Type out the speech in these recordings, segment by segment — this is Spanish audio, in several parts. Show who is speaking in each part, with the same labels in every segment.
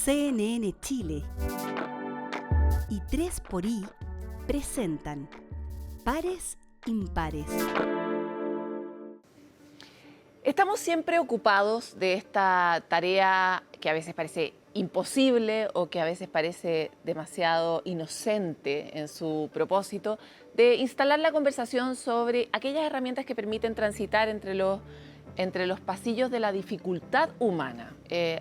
Speaker 1: CNN Chile y 3xI presentan Pares Impares.
Speaker 2: Estamos siempre ocupados de esta tarea que a veces parece imposible o que a veces parece demasiado inocente en su propósito, de instalar la conversación sobre aquellas herramientas que permiten transitar entre los pasillos de la dificultad humana,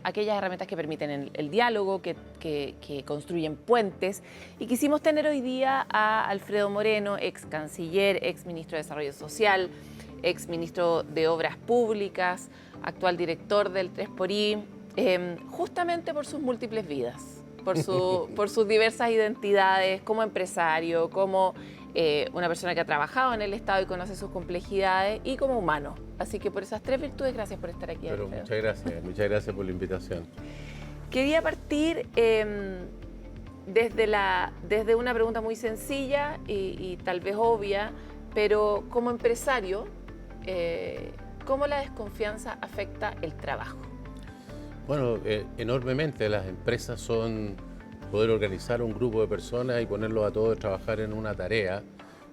Speaker 2: aquellas herramientas que permiten el diálogo, que construyen puentes. Y quisimos tener hoy día a Alfredo Moreno, ex canciller, ex ministro de Desarrollo Social, ex ministro de Obras Públicas, actual director del 3xI, justamente por sus múltiples vidas, por sus diversas identidades, como empresario, como una persona que ha trabajado en el Estado y conoce sus complejidades, y como humano. Así que por esas tres virtudes, gracias por estar aquí, Alfredo.
Speaker 3: Muchas gracias por la invitación.
Speaker 2: Quería partir desde una pregunta muy sencilla y tal vez obvia, pero como empresario, ¿cómo la desconfianza afecta el trabajo?
Speaker 3: Bueno, enormemente. Las empresas son poder organizar un grupo de personas y ponerlos a todos a trabajar en una tarea,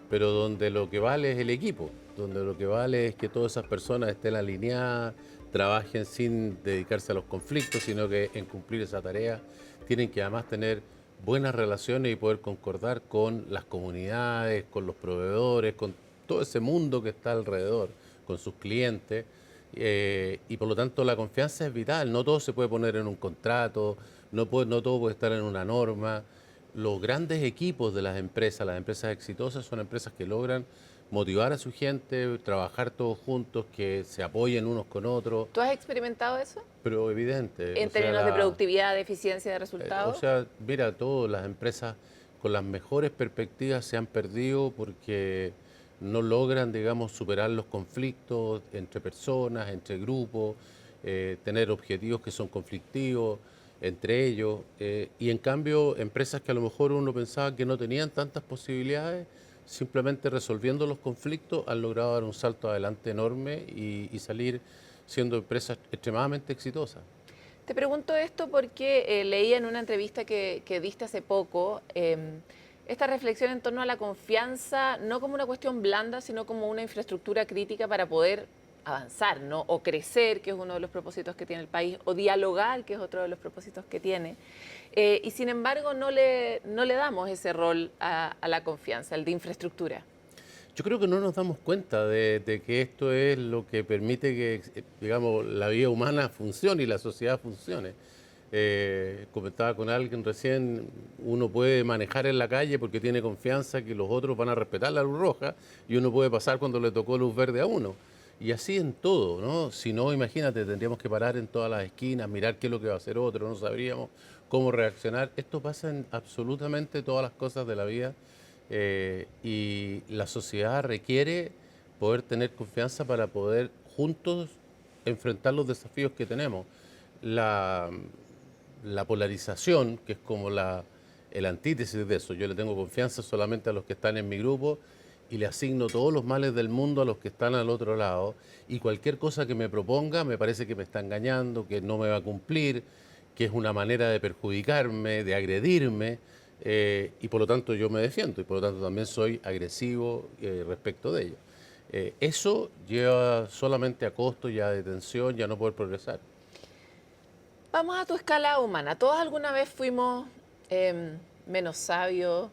Speaker 3: pero donde lo que vale es el equipo, donde lo que vale es que todas esas personas estén alineadas, trabajen sin dedicarse a los conflictos, sino que en cumplir esa tarea tienen que además tener buenas relaciones y poder concordar con las comunidades, con los proveedores, con todo ese mundo que está alrededor, con sus clientes. Y por lo tanto la confianza es vital. No todo se puede poner en un contrato, no todo puede estar en una norma. Los grandes equipos de las empresas exitosas, son empresas que logran motivar a su gente, trabajar todos juntos, que se apoyen unos con otros.
Speaker 2: ¿Tú has experimentado eso?
Speaker 3: Pero evidente.
Speaker 2: En términos de productividad, de eficiencia, de resultados.
Speaker 3: Mira, todas las empresas con las mejores perspectivas se han perdido porque no logran, digamos, superar los conflictos entre personas, entre grupos, tener objetivos que son conflictivos entre ellos. Y en cambio, empresas que a lo mejor uno pensaba que no tenían tantas posibilidades, simplemente resolviendo los conflictos, han logrado dar un salto adelante enorme y salir siendo empresas extremadamente exitosas.
Speaker 2: Te pregunto esto porque leí en una entrevista que diste hace poco esta reflexión en torno a la confianza, no como una cuestión blanda, sino como una infraestructura crítica para poder avanzar, ¿no? O crecer, que es uno de los propósitos que tiene el país, o dialogar, que es otro de los propósitos que tiene. Y sin embargo no le damos ese rol a la confianza, el de infraestructura.
Speaker 3: Yo creo que no nos damos cuenta de que esto es lo que permite que, digamos, la vida humana funcione y la sociedad funcione. Comentaba con alguien recién, uno puede manejar en la calle porque tiene confianza que los otros van a respetar la luz roja y uno puede pasar cuando le tocó luz verde a uno. Y así en todo, ¿no? Si no, imagínate, tendríamos que parar en todas las esquinas, mirar qué es lo que va a hacer otro, no sabríamos cómo reaccionar. Esto pasa en absolutamente todas las cosas de la vida. Y la sociedad requiere poder tener confianza para poder juntos enfrentar los desafíos que tenemos. La polarización, que es como el antítesis de eso, yo le tengo confianza solamente a los que están en mi grupo y le asigno todos los males del mundo a los que están al otro lado, y cualquier cosa que me proponga me parece que me está engañando, que no me va a cumplir, que es una manera de perjudicarme, de agredirme. Y por lo tanto yo me defiendo y por lo tanto también soy agresivo respecto de ello. Eso lleva solamente a costo y a detención y a no poder progresar.
Speaker 2: Vamos a tu escala humana. Todos alguna vez fuimos menos sabios,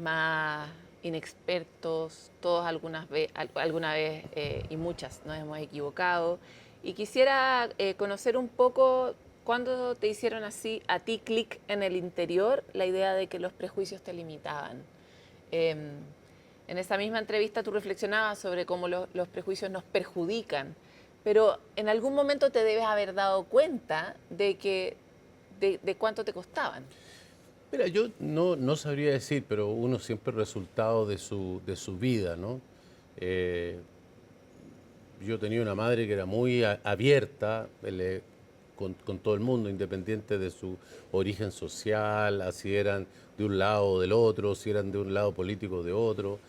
Speaker 2: más inexpertos, todos alguna vez y muchas nos hemos equivocado. Y quisiera conocer un poco cuándo te hicieron así a ti clic en el interior la idea de que los prejuicios te limitaban. En esa misma entrevista tú reflexionabas sobre cómo los prejuicios nos perjudican, pero en algún momento te debes haber dado cuenta de cuánto te costaban.
Speaker 3: Mira, yo no sabría decir, pero uno siempre es resultado de su vida, ¿no? Yo tenía una madre que era muy abierta con todo el mundo, independiente de su origen social, si eran de un lado o del otro, si eran de un lado político o de otro.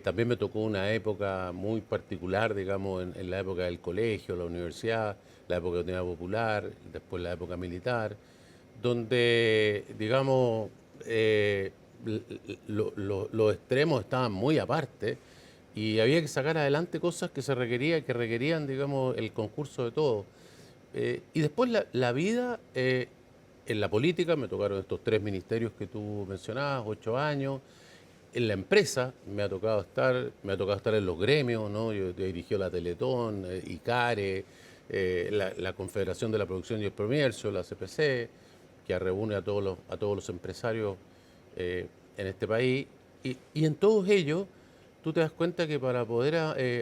Speaker 3: También me tocó una época muy particular, digamos, en la época del colegio, la universidad, la época de la Unidad Popular, después la época militar, donde digamos, los extremos estaban muy aparte y había que sacar adelante cosas que que requerían, digamos, el concurso de todos. Y después la vida, en la política, me tocaron estos 3 ministerios que tú mencionabas, 8 años. En la empresa me ha tocado estar en los gremios, ¿no? Yo he dirigido la Teletón, ICARE, la Confederación de la Producción y el Comercio, la CPC, que reúne a todos los empresarios en este país. Y en todos ellos, tú te das cuenta que para poder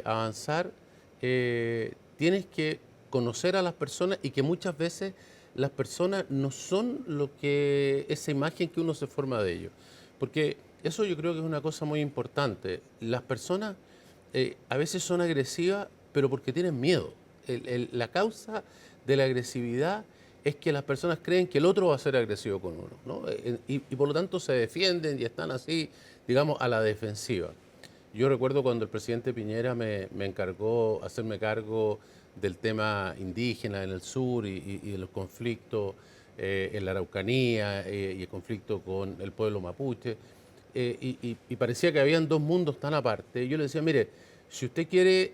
Speaker 3: avanzar, tienes que conocer a las personas y que muchas veces las personas no son esa imagen que uno se forma de ellos. Porque eso yo creo que es una cosa muy importante. Las personas a veces son agresivas, pero porque tienen miedo. La causa de la agresividad es que las personas creen que el otro va a ser agresivo con uno, ¿no? Y por lo tanto se defienden y están así, digamos, a la defensiva. Yo recuerdo cuando el presidente Piñera me encargó hacerme cargo del tema indígena en el sur y de los conflictos en la Araucanía y el conflicto con el pueblo mapuche. Y parecía que habían dos mundos tan aparte. Yo le decía, mire, si usted quiere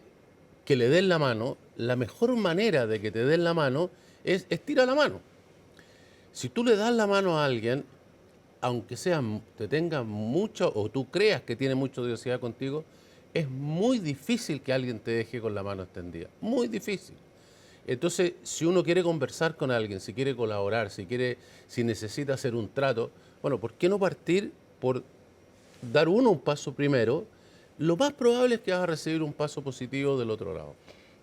Speaker 3: que le den la mano, la mejor manera de que te den la mano es estira la mano. Si tú le das la mano a alguien, aunque te tenga mucho o tú creas que tiene mucha odiosidad contigo, es muy difícil que alguien te deje con la mano extendida. Muy difícil. Entonces, si uno quiere conversar con alguien, si quiere colaborar, si necesita hacer un trato, bueno, ¿por qué no partir por dar uno un paso primero? Lo más probable es que vas a recibir un paso positivo del otro lado.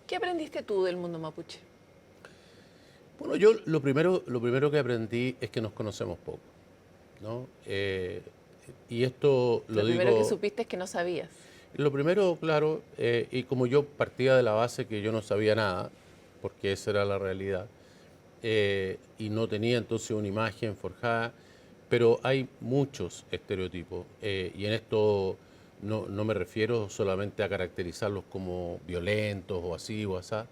Speaker 2: ¿Qué aprendiste tú del mundo mapuche?
Speaker 3: Bueno, yo lo primero que aprendí es que nos conocemos poco, ¿no? Y esto lo digo...
Speaker 2: Lo primero que supiste es que no sabías.
Speaker 3: Lo primero, claro, y como yo partía de la base que yo no sabía nada, porque esa era la realidad, y no tenía entonces una imagen forjada, pero hay muchos estereotipos, y en esto no me refiero solamente a caracterizarlos como violentos o así o asá.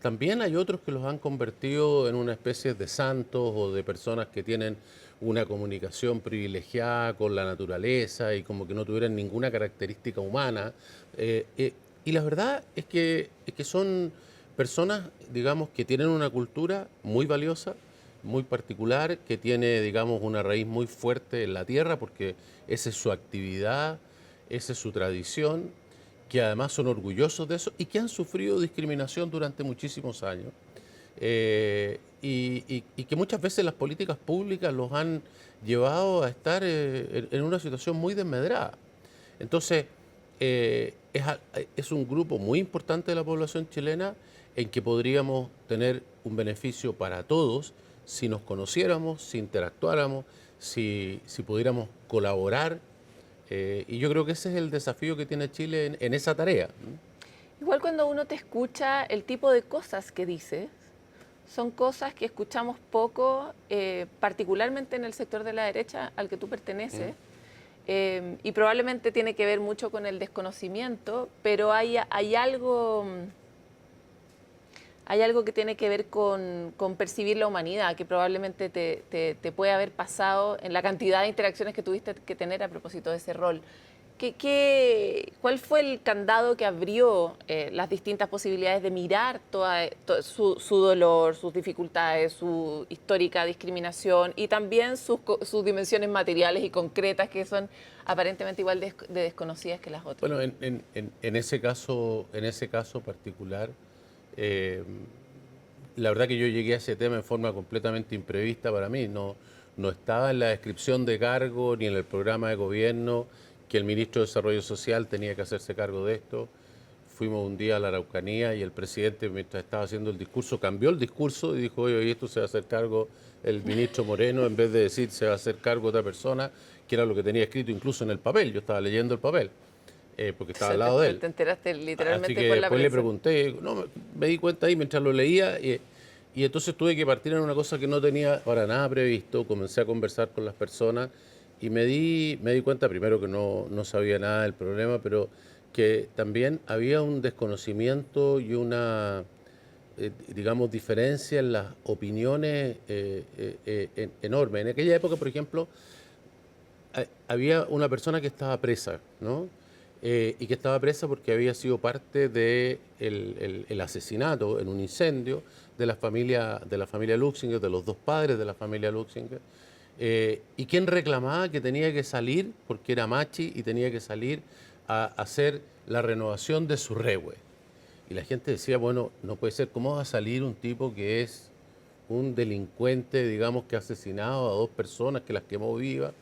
Speaker 3: También hay otros que los han convertido en una especie de santos o de personas que tienen una comunicación privilegiada con la naturaleza y como que no tuvieran ninguna característica humana. Y la verdad es que son personas, digamos, que tienen una cultura muy valiosa, muy particular, que tiene, digamos, una raíz muy fuerte en la tierra, porque esa es su actividad, esa es su tradición, que además son orgullosos de eso y que han sufrido discriminación durante muchísimos años. Y que muchas veces las políticas públicas los han llevado a estar en una situación muy desmedrada. Entonces, es un grupo muy importante de la población chilena en que podríamos tener un beneficio para todos si nos conociéramos, si interactuáramos, si pudiéramos colaborar. Y yo creo que ese es el desafío que tiene Chile en esa tarea.
Speaker 2: Igual cuando uno te escucha, el tipo de cosas que dices son cosas que escuchamos poco, particularmente en el sector de la derecha al que tú perteneces, y probablemente tiene que ver mucho con el desconocimiento, pero hay algo que tiene que ver con percibir la humanidad, que probablemente te puede haber pasado en la cantidad de interacciones que tuviste que tener a propósito de ese rol. ¿Cuál fue el candado que abrió las distintas posibilidades de mirar su dolor, sus dificultades, su histórica discriminación y también sus dimensiones materiales y concretas que son aparentemente igual de desconocidas que las otras?
Speaker 3: Bueno, en ese caso particular, la verdad que yo llegué a ese tema en forma completamente imprevista para mí. No estaba en la descripción de cargo ni en el programa de gobierno que el ministro de Desarrollo Social tenía que hacerse cargo de esto. Fuimos un día a la Araucanía y el presidente, mientras estaba haciendo el discurso, cambió el discurso y dijo, oye, esto se va a hacer cargo el ministro Moreno, en vez de decir se va a hacer cargo otra persona, que era lo que tenía escrito incluso en el papel. Yo estaba leyendo el papel, porque estaba al lado de él.
Speaker 2: Te enteraste literalmente
Speaker 3: Así que
Speaker 2: por la
Speaker 3: después
Speaker 2: prensa.
Speaker 3: le pregunté, no, me di cuenta ahí mientras lo leía y entonces tuve que partir en una cosa que no tenía para nada previsto. Comencé a conversar con las personas y me di cuenta primero que no sabía nada del problema, pero que también había un desconocimiento y una digamos, diferencias en las opiniones enormes. En aquella época, por ejemplo, había una persona que estaba presa, ¿no? Y que estaba presa porque había sido parte de el asesinato en un incendio de la familia Luxinger, de los dos padres de la familia Luxinger, y quien reclamaba que tenía que salir porque era machi y tenía que salir a hacer la renovación de su rehue. Y la gente decía, bueno, no puede ser, ¿cómo va a salir un tipo que es un delincuente, digamos, que ha asesinado a dos personas, que las quemó vivas?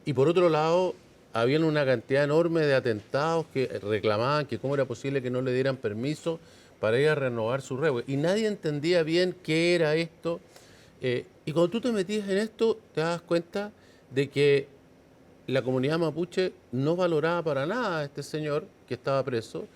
Speaker 3: Y por otro lado, había una cantidad enorme de atentados que reclamaban que cómo era posible que no le dieran permiso para ir a renovar su rehue. Y nadie entendía bien qué era esto. Y cuando tú te metías en esto, te das cuenta de que la comunidad mapuche no valoraba para nada a este señor que estaba preso,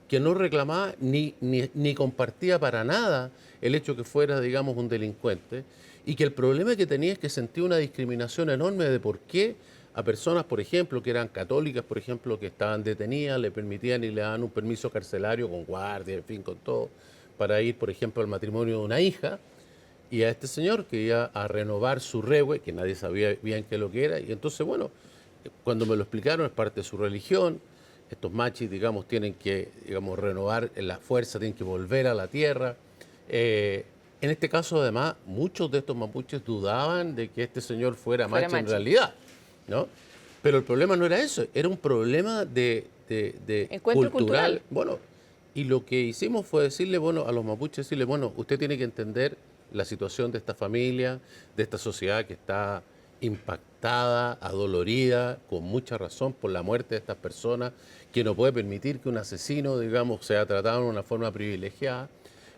Speaker 3: que no reclamaba ni compartía para nada el hecho que fuera, digamos, un delincuente, y que el problema que tenía es que sentía una discriminación enorme de por qué a personas, por ejemplo, que eran católicas, por ejemplo, que estaban detenidas, le permitían y le daban un permiso carcelario con guardia, en fin, con todo, para ir, por ejemplo, al matrimonio de una hija, y a este señor que iba a renovar su rehue, que nadie sabía bien qué es lo que era, y entonces, bueno, cuando me lo explicaron, es parte de su religión. Estos machis, digamos, tienen que, digamos, renovar la fuerza, tienen que volver a la tierra. En este caso, además, muchos de estos mapuches dudaban de que este señor fuera machi en realidad, ¿no? Pero el problema no era eso, era un problema de
Speaker 2: Encuentro cultural.
Speaker 3: Bueno, y lo que hicimos fue decirle, bueno, a los mapuches, decirle, bueno, usted tiene que entender la situación de esta familia, de esta sociedad que está impactada, adolorida, con mucha razón por la muerte de estas personas, que no puede permitir que un asesino, digamos, sea tratado de una forma privilegiada.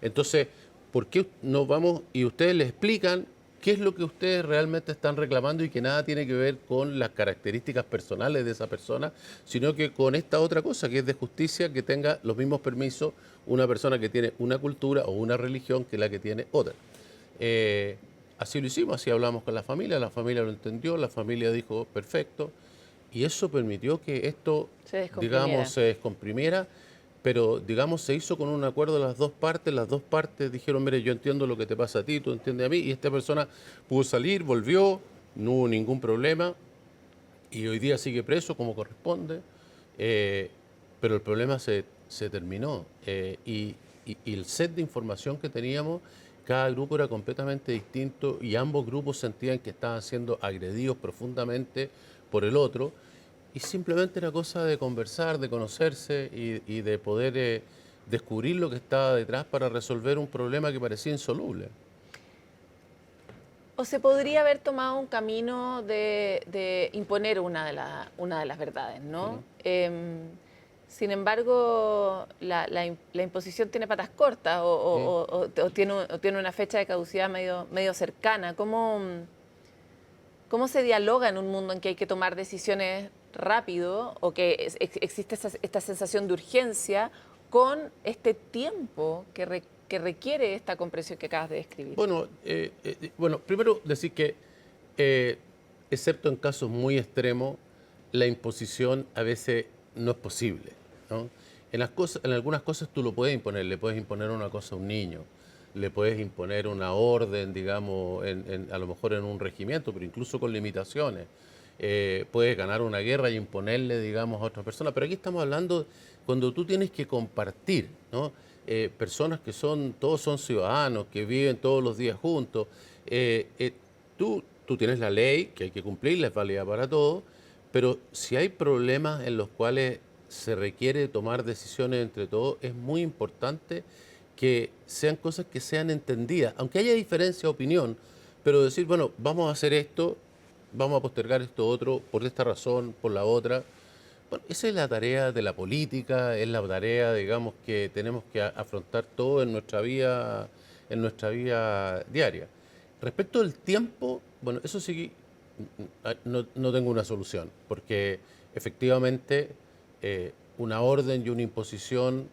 Speaker 3: Entonces, ¿por qué no vamos y ustedes les explican qué es lo que ustedes realmente están reclamando y que nada tiene que ver con las características personales de esa persona, sino que con esta otra cosa, que es de justicia, que tenga los mismos permisos una persona que tiene una cultura o una religión que la que tiene otra? Así lo hicimos, así hablamos con la familia lo entendió, la familia dijo perfecto, y eso permitió que esto, digamos, se descomprimiera, pero, digamos, se hizo con un acuerdo de las dos partes dijeron, mire, yo entiendo lo que te pasa a ti, tú entiendes a mí, y esta persona pudo salir, volvió, no hubo ningún problema, y hoy día sigue preso como corresponde, pero el problema se terminó, y el set de información que teníamos, cada grupo era completamente distinto y ambos grupos sentían que estaban siendo agredidos profundamente por el otro, y simplemente era cosa de conversar, de conocerse y de poder descubrir lo que estaba detrás para resolver un problema que parecía insoluble.
Speaker 2: ¿O se podría haber tomado un camino de imponer una de las verdades, ¿no? Sin embargo, la imposición tiene patas cortas o tiene una fecha de caducidad medio cercana. ¿Cómo se dialoga en un mundo en que hay que tomar decisiones rápido o que existe esta sensación de urgencia con este tiempo que requiere esta comprensión que acabas de describir?
Speaker 3: Bueno, primero decir que, excepto en casos muy extremos, la imposición a veces no es posible, ¿no? En algunas cosas tú lo puedes imponer, le puedes imponer una cosa a un niño, le puedes imponer una orden, digamos, a lo mejor en un regimiento, pero incluso con limitaciones. Puedes ganar una guerra y imponerle, digamos, a otra persona, pero aquí estamos hablando cuando tú tienes que compartir, ¿no? Personas que todos son ciudadanos, que viven todos los días juntos. Tú tienes la ley, que hay que cumplirla, es válida para todos, pero si hay problemas en los cuales se requiere tomar decisiones entre todos, es muy importante que sean cosas que sean entendidas, aunque haya diferencia de opinión, pero decir, bueno, vamos a hacer esto, vamos a postergar esto otro, por esta razón, por la otra. Bueno, esa es la tarea de la política, es la tarea, digamos, que tenemos que afrontar todo en nuestra vida diaria. Respecto del tiempo, bueno, eso sí, no tengo una solución, porque efectivamente una orden y una imposición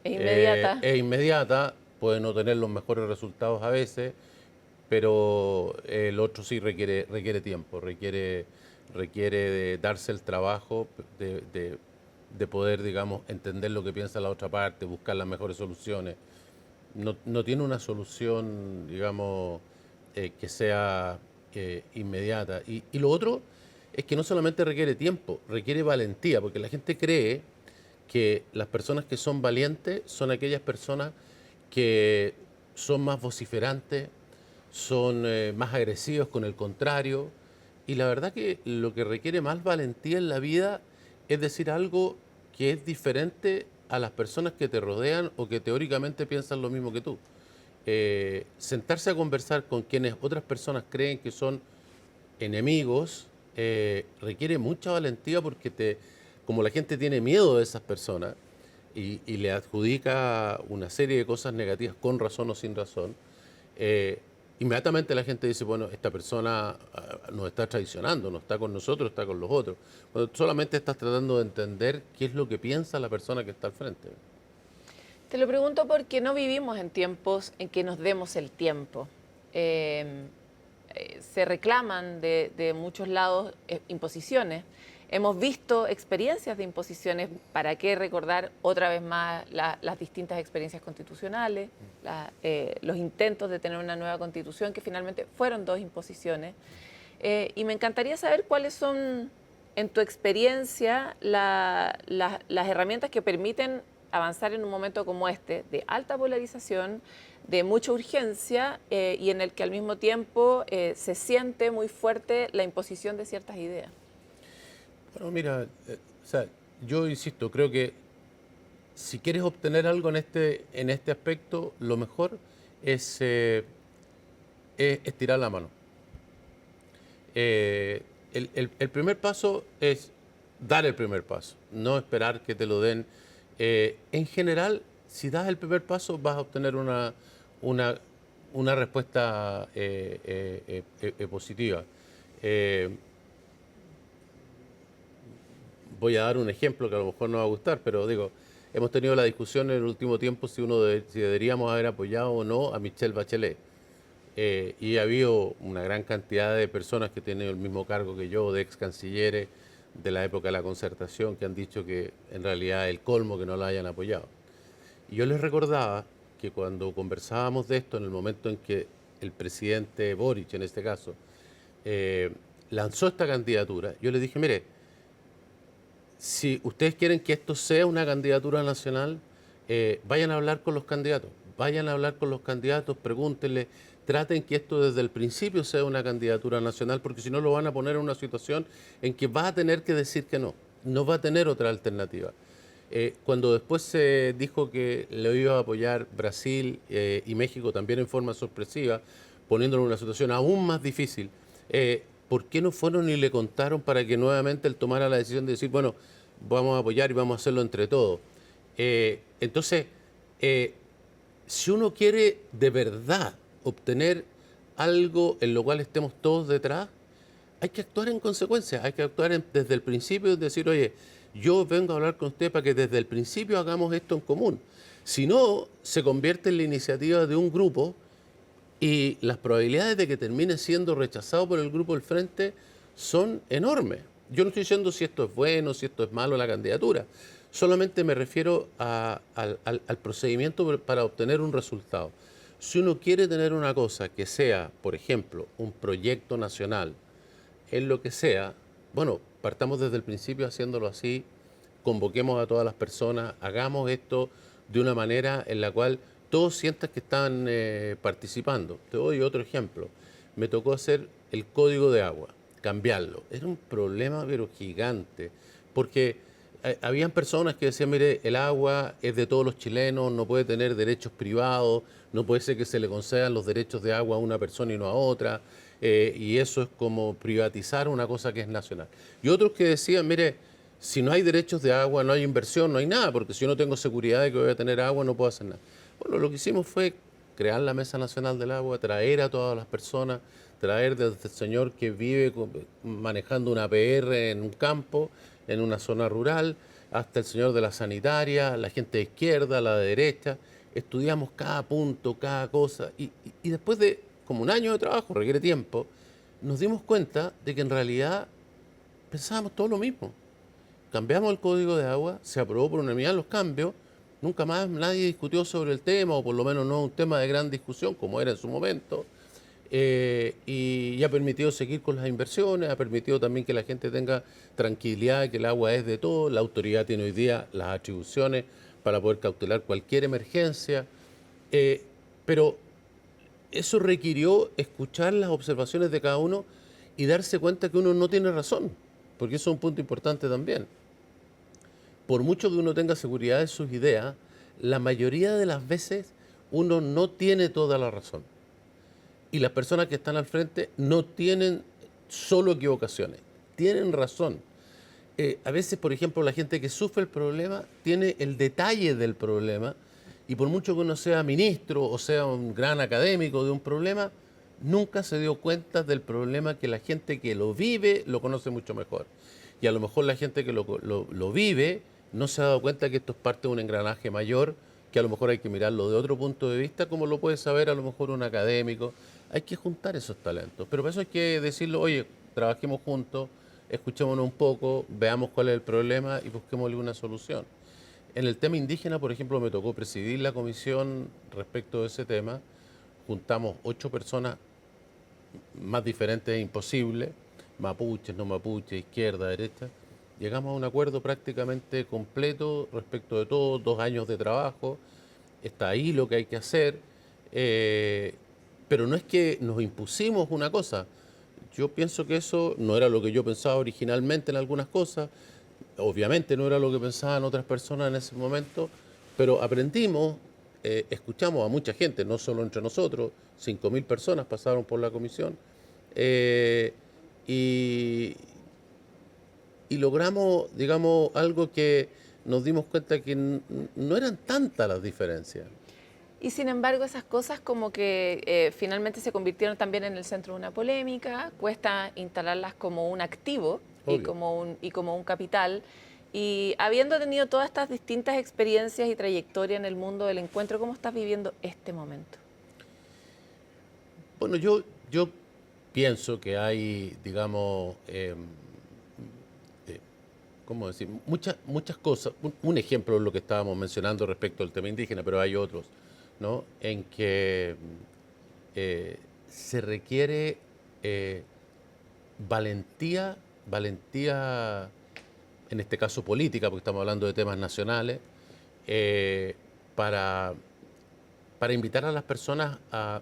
Speaker 3: es inmediata, puede no tener los mejores resultados a veces, pero el otro sí requiere tiempo, requiere de darse el trabajo de poder, digamos, entender lo que piensa la otra parte, buscar las mejores soluciones. no tiene una solución, digamos, que sea inmediata. Y lo otro es que no solamente requiere tiempo, requiere valentía, porque la gente cree que las personas que son valientes son aquellas personas que son más vociferantes, son más agresivos con el contrario. Y la verdad que lo que requiere más valentía en la vida es decir algo que es diferente a las personas que te rodean o que teóricamente piensan lo mismo que tú. Sentarse a conversar con quienes otras personas creen que son enemigos requiere mucha valentía porque como la gente tiene miedo de esas personas y le adjudica una serie de cosas negativas con razón o sin razón, inmediatamente la gente dice, bueno, esta persona nos está traicionando, no está con nosotros, está con los otros. Cuando solamente estás tratando de entender qué es lo que piensa la persona que está al frente.
Speaker 2: Te lo pregunto porque no vivimos en tiempos en que nos demos el tiempo. Se reclaman de muchos lados imposiciones. Hemos visto experiencias de imposiciones. ¿Para qué recordar otra vez más las distintas experiencias constitucionales, los intentos de tener una nueva constitución, que finalmente fueron 2 imposiciones? Y me encantaría saber cuáles son, en tu experiencia, las herramientas que permiten avanzar en un momento como este, de alta polarización, de mucha urgencia y en el que al mismo tiempo se siente muy fuerte la imposición de ciertas ideas.
Speaker 3: Bueno, mira, o sea, yo insisto, creo que si quieres obtener algo en este aspecto, lo mejor es estirar la mano. El primer paso es dar el primer paso, no esperar que te lo den. En general, si das el primer paso, vas a obtener una respuesta positiva. Voy a dar un ejemplo que a lo mejor no va a gustar, pero digo, hemos tenido la discusión en el último tiempo si deberíamos haber apoyado o no a Michelle Bachelet. Y ha habido una gran cantidad de personas que tienen el mismo cargo que yo, de ex cancilleres de la época de la Concertación, que han dicho que en realidad es el colmo que no la hayan apoyado. Y yo les recordaba que cuando conversábamos de esto, en el momento en que el presidente Boric, en este caso, lanzó esta candidatura, yo les dije, mire, si ustedes quieren que esto sea una candidatura nacional, vayan a hablar con los candidatos, pregúntenle, traten que esto desde el principio sea una candidatura nacional, porque si no lo van a poner en una situación en que va a tener que decir que no va a tener otra alternativa. Cuando después se dijo que lo iba a apoyar Brasil y México también en forma sorpresiva, poniéndolo en una situación aún más difícil, ¿por qué no fueron y le contaron para que nuevamente él tomara la decisión de decir, bueno, vamos a apoyar y vamos a hacerlo entre todos? Entonces, si uno quiere de verdad obtener algo en lo cual estemos todos detrás, hay que actuar en consecuencia, hay que actuar desde el principio y decir, oye, yo vengo a hablar con usted para que desde el principio hagamos esto en común. Si no, se convierte en la iniciativa de un grupo y las probabilidades de que termine siendo rechazado por el grupo del frente son enormes. Yo no estoy diciendo si esto es bueno, si esto es malo la candidatura. Solamente me refiero al procedimiento para obtener un resultado. Si uno quiere tener una cosa que sea, por ejemplo, un proyecto nacional, en lo que sea, bueno, partamos desde el principio haciéndolo así, convoquemos a todas las personas, hagamos esto de una manera en la cual todos sientan que están participando. Te doy otro ejemplo. Me tocó hacer el código de agua, cambiarlo. Era un problema pero gigante, porque habían personas que decían, mire, el agua es de todos los chilenos, no puede tener derechos privados, no puede ser que se le concedan los derechos de agua a una persona y no a otra, y eso es como privatizar una cosa que es nacional. Y otros que decían, mire, si no hay derechos de agua, no hay inversión, no hay nada, porque si yo no tengo seguridad de que voy a tener agua, no puedo hacer nada. Bueno, lo que hicimos fue crear la Mesa Nacional del Agua, traer a todas las personas, traer desde el señor que vive manejando una PR en un campo, en una zona rural, hasta el señor de la sanitaria, la gente de izquierda, la de derecha. Estudiamos cada punto, cada cosa, y después de como un año de trabajo, requiere tiempo, nos dimos cuenta de que en realidad pensábamos todo lo mismo. Cambiamos el código de agua, se aprobó por unanimidad los cambios, nunca más nadie discutió sobre el tema, o por lo menos no un tema de gran discusión como era en su momento. Y ha permitido seguir con las inversiones, ha permitido también que la gente tenga tranquilidad, que el agua es de todo. La autoridad tiene hoy día las atribuciones para poder cautelar cualquier emergencia. Pero eso requirió escuchar las observaciones de cada uno y darse cuenta que uno no tiene razón, porque eso es un punto importante también. Por mucho que uno tenga seguridad de sus ideas, la mayoría de las veces uno no tiene toda la razón. Y las personas que están al frente no tienen solo equivocaciones, tienen razón. A veces, por ejemplo, la gente que sufre el problema tiene el detalle del problema, y por mucho que uno sea ministro o sea un gran académico de un problema, nunca se dio cuenta del problema que la gente que lo vive lo conoce mucho mejor. Y a lo mejor la gente que lo vive no se ha dado cuenta que esto es parte de un engranaje mayor, que a lo mejor hay que mirarlo de otro punto de vista, como lo puede saber a lo mejor un académico. Hay que juntar esos talentos, pero para eso hay que decirlo, oye, trabajemos juntos, escuchémonos un poco, veamos cuál es el problema y busquémosle una solución. En el tema indígena, por ejemplo, me tocó presidir la comisión respecto de ese tema. Juntamos 8 personas, más diferentes es imposible, mapuches, no mapuches, izquierda, derecha. Llegamos a un acuerdo prácticamente completo respecto de todo, 2 años de trabajo, está ahí lo que hay que hacer, pero no es que nos impusimos una cosa. Yo pienso que eso no era lo que yo pensaba originalmente en algunas cosas, obviamente no era lo que pensaban otras personas en ese momento, pero aprendimos, escuchamos a mucha gente, no solo entre nosotros, 5.000 personas pasaron por la comisión, y, y logramos, digamos, algo que nos dimos cuenta que no eran tantas las diferencias.
Speaker 2: Y sin embargo, esas cosas como que finalmente se convirtieron también en el centro de una polémica, cuesta instalarlas como un activo y como un capital. Y habiendo tenido todas estas distintas experiencias y trayectoria en el mundo del encuentro, ¿cómo estás viviendo este momento?
Speaker 3: Bueno, yo pienso que hay, digamos, ¿cómo decir? Muchas cosas. Un ejemplo es lo que estábamos mencionando respecto al tema indígena, pero hay otros, ¿no? En que se requiere valentía, en este caso política, porque estamos hablando de temas nacionales, para invitar a las personas a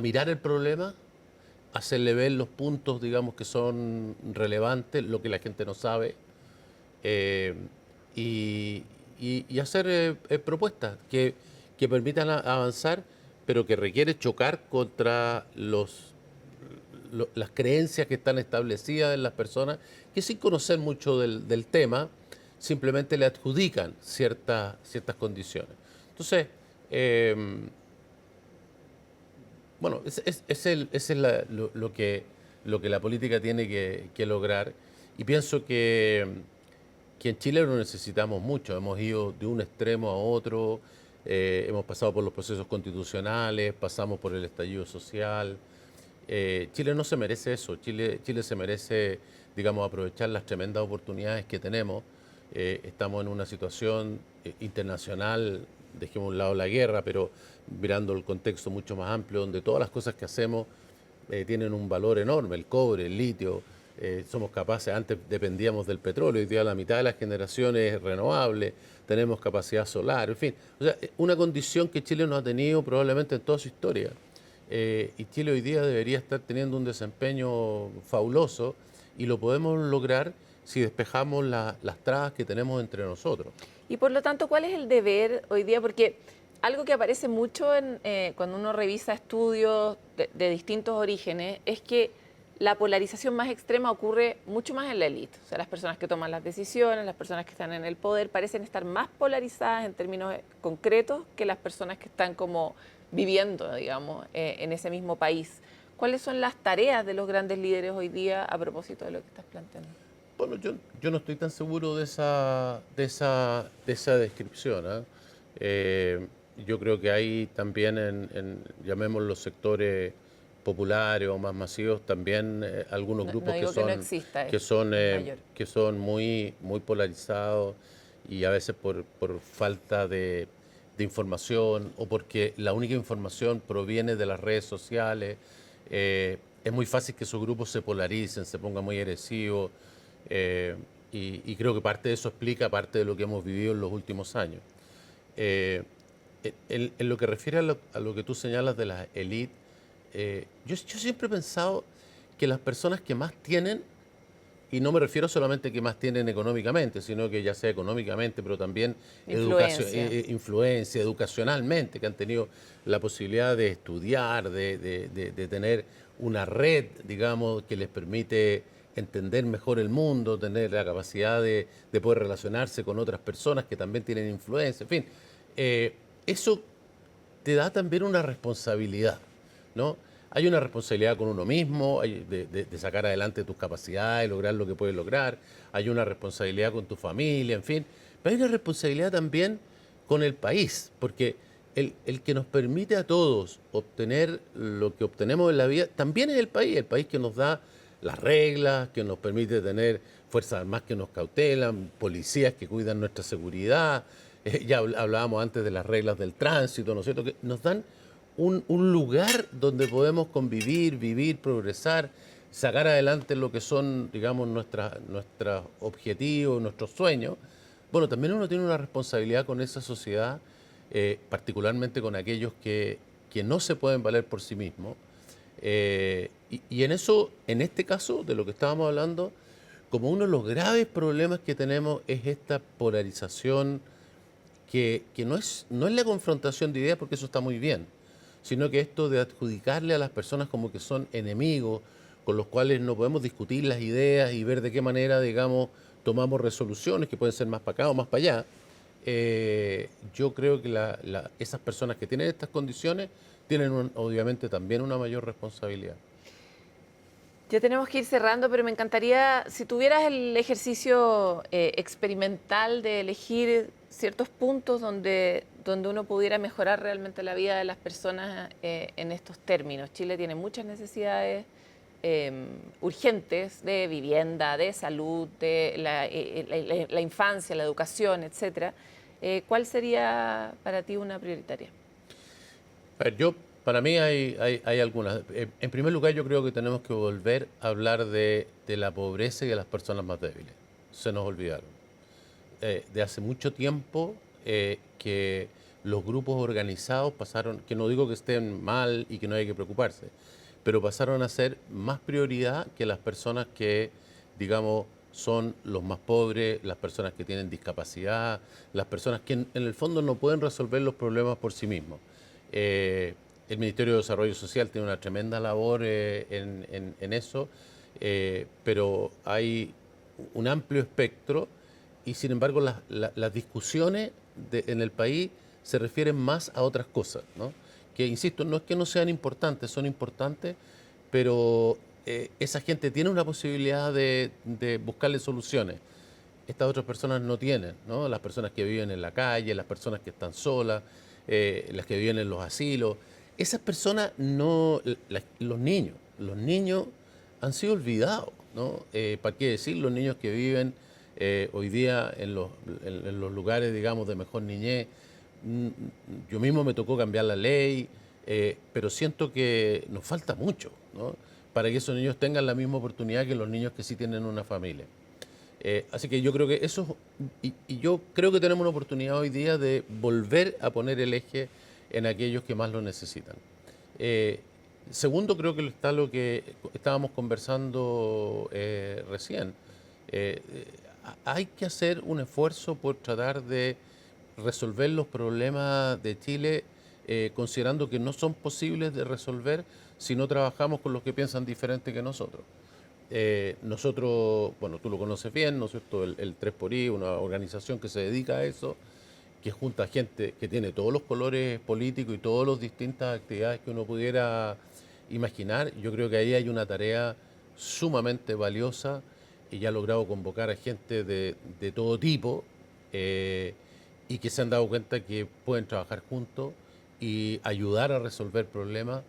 Speaker 3: mirar el problema, hacerle ver los puntos, digamos, que son relevantes, lo que la gente no sabe, y hacer propuestas que permitan avanzar, pero que requiere chocar contra las creencias que están establecidas en las personas, que sin conocer mucho del tema, simplemente le adjudican ciertas condiciones. Entonces, bueno, lo que la política tiene que lograr, y pienso que en Chile lo necesitamos mucho. Hemos ido de un extremo a otro, hemos pasado por los procesos constitucionales, pasamos por el estallido social. Chile no se merece eso. Chile se merece, digamos, aprovechar las tremendas oportunidades que tenemos. Estamos en una situación internacional, dejemos a un lado la guerra, pero mirando el contexto mucho más amplio, donde todas las cosas que hacemos tienen un valor enorme, el cobre, el litio. Somos capaces, antes dependíamos del petróleo, hoy día la mitad de las generaciones es renovable, tenemos capacidad solar, en fin. O sea, una condición que Chile no ha tenido probablemente en toda su historia. Y Chile hoy día debería estar teniendo un desempeño fabuloso, y lo podemos lograr si despejamos las trabas que tenemos entre nosotros.
Speaker 2: Y por lo tanto, ¿cuál es el deber hoy día? Porque algo que aparece mucho cuando uno revisa estudios de distintos orígenes es que la polarización más extrema ocurre mucho más en la élite. O sea, las personas que toman las decisiones, las personas que están en el poder, parecen estar más polarizadas en términos concretos que las personas que están como viviendo, digamos, en ese mismo país. ¿Cuáles son las tareas de los grandes líderes hoy día a propósito de lo que estás planteando?
Speaker 3: Bueno, yo no estoy tan seguro de esa descripción, ¿eh? Yo creo que hay también llamémoslo los sectores populares o más masivos, también algunos grupos que son muy polarizados y a veces por falta de información o porque la única información proviene de las redes sociales. Es muy fácil que esos grupos se polaricen, se pongan muy agresivos y creo que parte de eso explica parte de lo que hemos vivido en los últimos años. En lo que refiere a lo que tú señalas de las élites, yo siempre he pensado que las personas que más tienen, y no me refiero solamente a que más tienen económicamente, sino que ya sea económicamente, pero también influencia, educacionalmente, que han tenido la posibilidad de estudiar, de tener una red, digamos, que les permite entender mejor el mundo, tener la capacidad de poder relacionarse con otras personas que también tienen influencia, en fin. Eso te da también una responsabilidad, ¿no? Hay una responsabilidad con uno mismo, de sacar adelante tus capacidades, lograr lo que puedes lograr. Hay una responsabilidad con tu familia, en fin. Pero hay una responsabilidad también con el país, porque el que nos permite a todos obtener lo que obtenemos en la vida, también es el país que nos da las reglas, que nos permite tener fuerzas armadas que nos cautelan, policías que cuidan nuestra seguridad. Ya hablábamos antes de las reglas del tránsito, ¿no es cierto?, que nos dan un lugar donde podemos convivir, vivir, progresar, sacar adelante lo que son, digamos, nuestros objetivos, nuestros sueños. Bueno, también uno tiene una responsabilidad con esa sociedad, particularmente con aquellos que no se pueden valer por sí mismos. Y en eso, en este caso, de lo que estábamos hablando, como uno de los graves problemas que tenemos es esta polarización que no es la confrontación de ideas, porque eso está muy bien, sino que esto de adjudicarle a las personas como que son enemigos, con los cuales no podemos discutir las ideas y ver de qué manera, digamos, tomamos resoluciones que pueden ser más para acá o más para allá. Yo creo que esas personas que tienen estas condiciones tienen obviamente también una mayor responsabilidad.
Speaker 2: Ya tenemos que ir cerrando, pero me encantaría, si tuvieras el ejercicio experimental de elegir ciertos puntos donde uno pudiera mejorar realmente la vida de las personas en estos términos. Chile tiene muchas necesidades urgentes de vivienda, de salud, de la infancia, la educación, etcétera. ¿Cuál sería para ti una prioritaria?
Speaker 3: A ver, para mí hay algunas. En primer lugar, yo creo que tenemos que volver a hablar de la pobreza y de las personas más débiles. Se nos olvidaron. De hace mucho tiempo que los grupos organizados pasaron, que no digo que estén mal y que no hay que preocuparse, pero pasaron a ser más prioridad que las personas que, digamos, son los más pobres, las personas que tienen discapacidad, las personas que en el fondo no pueden resolver los problemas por sí mismos. El Ministerio de Desarrollo Social tiene una tremenda labor en eso, pero hay un amplio espectro y sin embargo las discusiones en el país se refieren más a otras cosas, ¿no? Que, insisto, no es que no sean importantes, son importantes, pero esa gente tiene una posibilidad de buscarle soluciones. Estas otras personas no tienen, ¿no? Las personas que viven en la calle, las personas que están solas, las que viven en los asilos. Esas personas no, los niños han sido olvidados, ¿no? ¿Para qué decir? Los niños que viven hoy día en los lugares, digamos, de mejor niñez. Yo mismo me tocó cambiar la ley, pero siento que nos falta mucho, ¿no?, para que esos niños tengan la misma oportunidad que los niños que sí tienen una familia. Así que yo creo que eso, y yo creo que tenemos una oportunidad hoy día de volver a poner el eje en aquellos que más lo necesitan. Segundo, creo que está lo que estábamos conversando recién. Hay que hacer un esfuerzo por tratar de resolver los problemas de Chile, considerando que no son posibles de resolver si no trabajamos con los que piensan diferente que nosotros. Nosotros, bueno, tú lo conoces bien, ¿no es cierto?, el 3xI, una organización que se dedica a eso, que junta gente que tiene todos los colores políticos y todas las distintas actividades que uno pudiera imaginar. Yo creo que ahí hay una tarea sumamente valiosa y ya ha logrado convocar a gente de todo tipo y que se han dado cuenta que pueden trabajar juntos y ayudar a resolver problemas.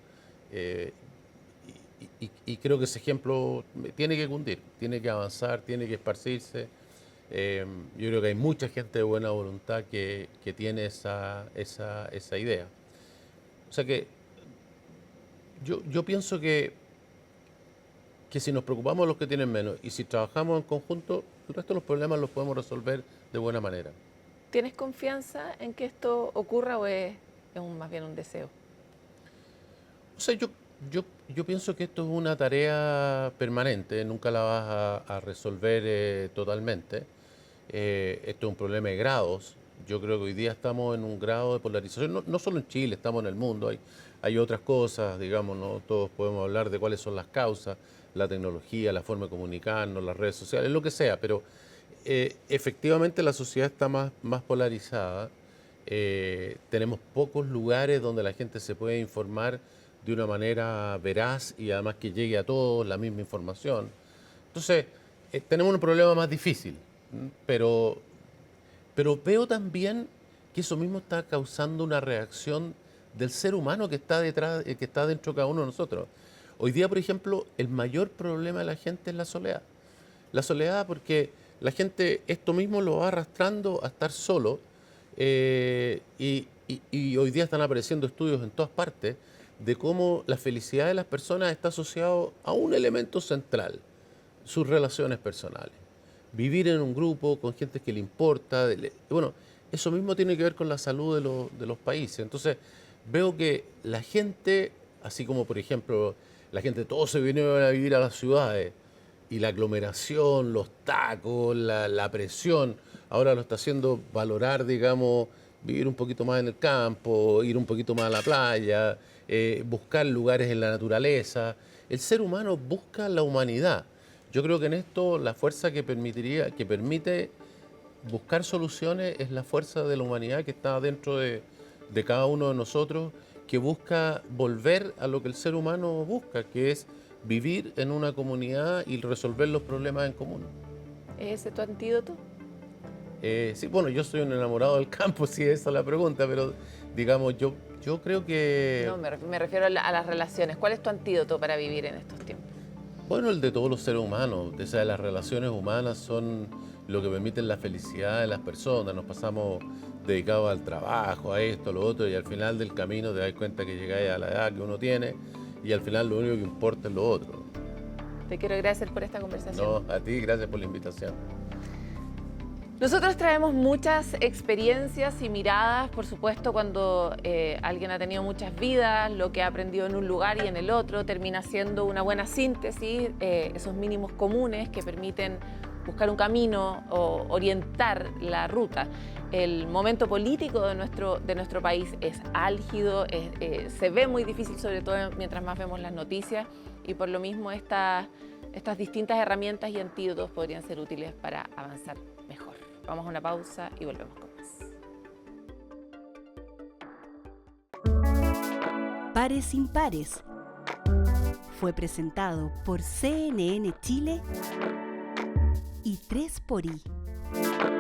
Speaker 3: Y creo que ese ejemplo tiene que cundir, tiene que avanzar, tiene que esparcirse. Yo creo que hay mucha gente de buena voluntad que tiene esa idea. O sea que yo pienso que si nos preocupamos de los que tienen menos y si trabajamos en conjunto, el resto de los problemas los podemos resolver de buena manera.
Speaker 2: ¿Tienes confianza en que esto ocurra o es más bien un deseo?
Speaker 3: O sea, yo pienso que esto es una tarea permanente, nunca la vas a resolver totalmente. Esto es un problema de grados. Yo creo que hoy día estamos en un grado de polarización, no solo en Chile, estamos en el mundo. Hay otras cosas, digamos, ¿no? Todos podemos hablar de cuáles son las causas, la tecnología, la forma de comunicarnos, las redes sociales, lo que sea, pero efectivamente la sociedad está más polarizada. Tenemos pocos lugares donde la gente se puede informar de una manera veraz y además que llegue a todos la misma información. Entonces, tenemos un problema más difícil, pero veo también que eso mismo está causando una reacción del ser humano que está detrás, que está dentro de cada uno de nosotros. Hoy día, por ejemplo, el mayor problema de la gente es la soledad. La soledad porque la gente esto mismo lo va arrastrando a estar solo y hoy día están apareciendo estudios en todas partes de cómo la felicidad de las personas está asociado a un elemento central, sus relaciones personales. Vivir en un grupo con gente que le importa. Bueno, eso mismo tiene que ver con la salud de los países. Entonces, veo que la gente, así como por ejemplo, la gente, todos se vinieron a vivir a las ciudades y la aglomeración, los tacos, la presión, ahora lo está haciendo valorar, digamos, vivir un poquito más en el campo, ir un poquito más a la playa, buscar lugares en la naturaleza. El ser humano busca la humanidad. Yo creo que en esto la fuerza que permite buscar soluciones es la fuerza de la humanidad que está dentro de cada uno de nosotros, que busca volver a lo que el ser humano busca, que es vivir en una comunidad y resolver los problemas en común.
Speaker 2: ¿Es ese tu antídoto?
Speaker 3: Sí, bueno, yo soy un enamorado del campo, si esa es la pregunta, pero digamos, yo creo que...
Speaker 2: No, me refiero a las relaciones. ¿Cuál es tu antídoto para vivir en estos tiempos?
Speaker 3: Bueno, el de todos los seres humanos. O sea, las relaciones humanas son lo que permiten la felicidad de las personas. Nos pasamos dedicados al trabajo, a esto, a lo otro, y al final del camino te das cuenta que llegáis a la edad que uno tiene y al final lo único que importa es lo otro.
Speaker 2: Te quiero agradecer por esta conversación.
Speaker 3: No, a ti, gracias por la invitación.
Speaker 2: Nosotros traemos muchas experiencias y miradas, por supuesto, cuando alguien ha tenido muchas vidas, lo que ha aprendido en un lugar y en el otro termina siendo una buena síntesis, esos mínimos comunes que permiten buscar un camino o orientar la ruta. El momento político de nuestro país es álgido, se ve muy difícil, sobre todo mientras más vemos las noticias, y por lo mismo estas distintas herramientas y antídotos podrían ser útiles para avanzar mejor. Vamos a una pausa y volvemos con
Speaker 1: más. Pares Impares fue presentado por CNN Chile y 3xI.